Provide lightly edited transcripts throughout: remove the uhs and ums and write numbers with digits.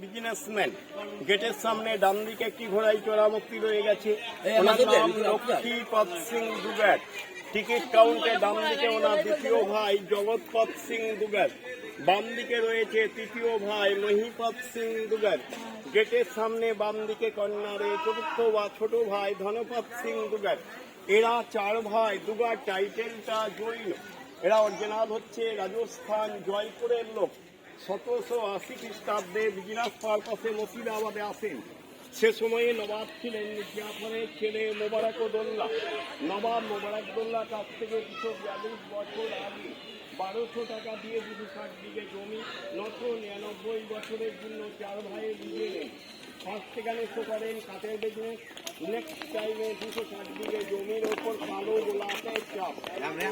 Businessman. গেটের সামনে ডান দিকে একটি ঘোড়াই চড়া মূর্তি রয়ে গেছে, ওনার নাম লক্ষ্মীপদ সিং দুগার। টিকিট কাউন্টে ডান দিকে ওনার দ্বিতীয় ভাই জগৎপদ সিং দুগার, বাম দিকে রয়েছে তৃতীয় ভাই মহিপদ সিং দুগার। গেটের সামনে বাম দিকে কন্যার চতুর্থ বা ছোট ভাই ধনপদ সিং দুগার। এরা চার ভাই দুগার টাইটেলটা জৈন। এরা অরিজিনাল হচ্ছে রাজস্থান জয়পুরের লোক। 1780 খ্রিস্টাব্দে বিজনেস পারপাসে মুর্শিদাবাদে আসেন। সে সময়ে নবাব ছিলেন মির্জাফরের ছেলে মোবারকউদ্দৌলা। নবাব মোবারকউদ্দৌলার কাছ থেকে 242 বছর আগে 1200 টাকা দিয়ে 260 বিঘে জমি 999 বছরের জন্য চার ভাইয়ের লিজে নেন। ফার্স্ট সেখানে করেন কাঠের বিজনেস। নেক্সট টাইমে 260 বিঘে জমির ওপর কালো গোলাপের চাপ।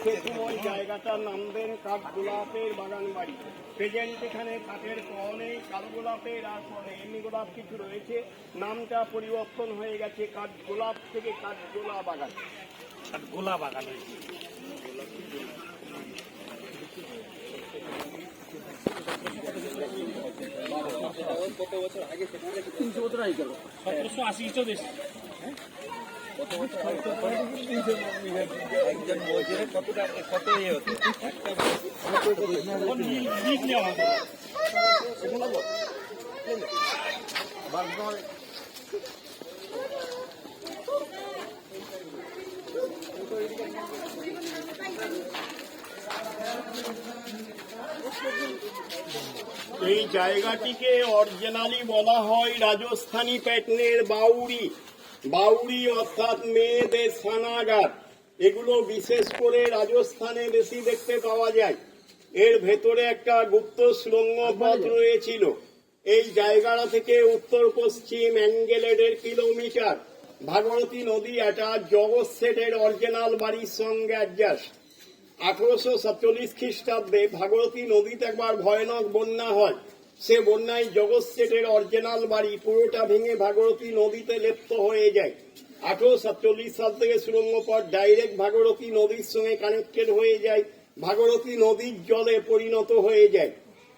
সে সময় জায়গাটার নাম দেন কাঠ গোলাপের বাগান বাড়ি। প্রেজেন্ট এখানে কাঠের কনে কালো গোলাপের আর পরে এমনি গোলাপ কিছু রয়েছে, নামটা পরিবর্তন হয়ে গেছে কাঠ গোলাপ থেকে কাঠ গোলা বাগান। গোলা বাগান কত বছর আগে 300 বছর আগে গেল 1780 তো বেশি। কত বছর একজন বছরে কত ইয়ে হতো এই জায়গাটিকে অরিজিনালি বলা হয় রাজস্থানী প্যাটার্নের বাউরি। বাউরি অর্থাৎ মেয়েদের স্নানাগার। এগুলো বিশেষ করে রাজস্থানে বেশি দেখতে পাওয়া যায়। এর ভেতরে একটা গুপ্ত সুড়ঙ্গ পথ রয়েছিল। এই জায়গাটা থেকে উত্তর পশ্চিম অ্যাঙ্গেলে 1.5 কিলোমিটার। ভাগীরথী নদী একটা জগৎ সেটের অরিজিনাল বাড়ির সঙ্গে অ্যাডজাস্ট। 1847 খ্রিস্টাব্দে ভাগীরথী নদীতে একবার ভয়ানক বন্যা হয়। সে বন্যায় জগৎ সেটের অরিজিনাল বাড়ি পুরোটা ভেঙে ভাগীরথী নদীতে লেপ্ত হয়ে যায়। 1847 সাল থেকে সুড়ঙ্গ পথ ডাইরেক্ট ভাগীরথী নদীর সঙ্গে কানেক্টেড হয়ে যায়, ভাগীরথী নদীর জলে পরিণত হয়ে যায়।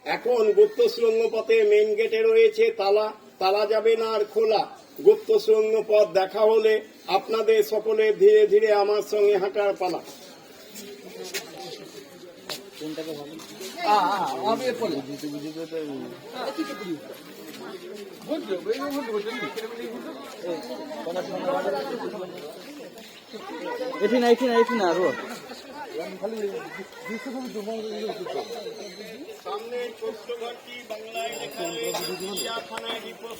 এখন গুপ্ত সুড়ঙ্গ পথে মেন গেটে রয়েছে তালা, তালা যাবে না আর খোলা। গুপ্ত সুড়ঙ্গ পথ দেখা হলে আপনাদের সকলে ধীরে ধীরে আমার সঙ্গে হাঁটার পালা। এখানে আরো সামনে ছোট্ট ঘরটি বাংলায় লেখা রয়েছে চিড়িয়াখানায়